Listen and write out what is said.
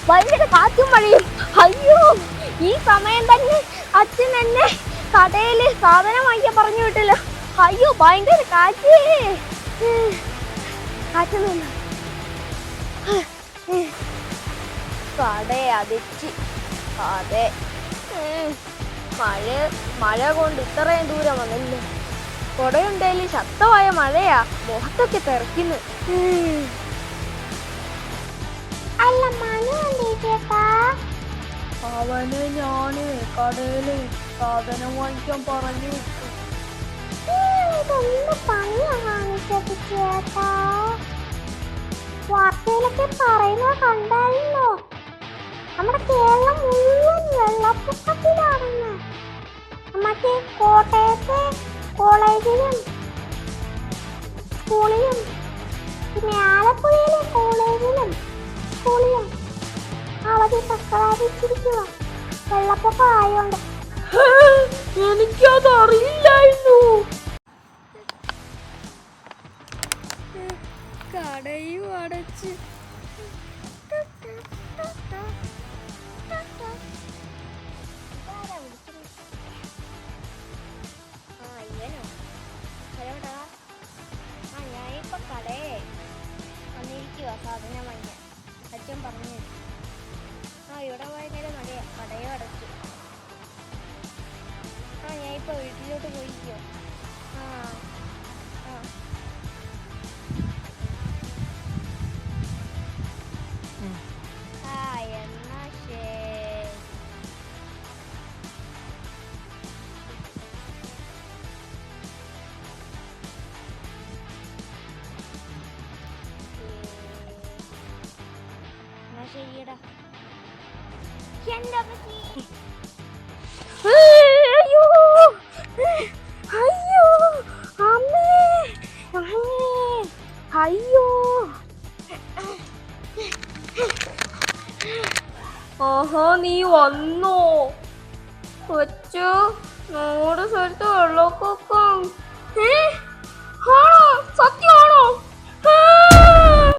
ഭയങ്കര കാറ്റും മഴയും. അയ്യോ, ഈ സമയം തന്നെ അച്ഛൻ എന്നെ കടയില് സാധനം വാങ്ങിക്കാൻ പറഞ്ഞു വിട്ടില്ല. അയ്യോ, ഭയങ്കര കാറ്റ്. കാറ്റൊന്നുമില്ല. കട അതിച്ച്. അതെ, മഴ കൊണ്ട് ഇത്രയും ദൂരം വന്നല്ലേ. കൊടയുണ്ടേലും ശക്തമായ മഴയാ, മുഖത്തൊക്കെ തെറിക്കുന്നു. അല്ല, മനു ചേട്ടാ, അവന് ഞാന് കടയില് സാധനം വാങ്ങിക്കാൻ പറഞ്ഞു വിട്ടു. ഇതൊന്ന് പണിയാ കാണിച്ചത് ചേട്ടാ. വാർത്തയിലൊക്കെ പറയുന്ന കണ്ടായിരുന്നോ? നമ്മുടെ കേരളം മുഴുവൻ വെള്ളപ്പൊക്കത്തിലാണെന്ന്. മറ്റേ കോട്ടയത്തെ കോളേജിലും സ്കൂളിലും പിന്നെ ആലപ്പുഴയിലെ കോളേജിലും സ്കൂളിലും അവധി പ്രഖ്യാപിച്ചിരിക്കുക, വെള്ളപ്പൊക്കം ആയോണ്ട്. എനിക്കത് അറിയില്ലായിരുന്നു. കടയും അടച്ച്. ഞാനിപ്പോ കടയെ വന്നിരിക്കുക സാധനം വാങ്ങിക്കാൻ. അച്ഛൻ പറഞ്ഞു ഇവിടെ ഭയങ്കര മഴയാ, കടയും അടച്ചു. ഞാനിപ്പോ വീട്ടിലോട്ട് പോയിരിക്കോ. എന്നാ ശരി. ശരിയടാ. അയ്യോ, അയ്യോ, അമ്മേ, അയ്യോ. ഓഹോ, നീ വന്നോ കൊച്ചു? നമ്മുടെ സ്ഥലത്ത് വെള്ളപ്പൊക്കം. ആണോ? സത്യമാണോ?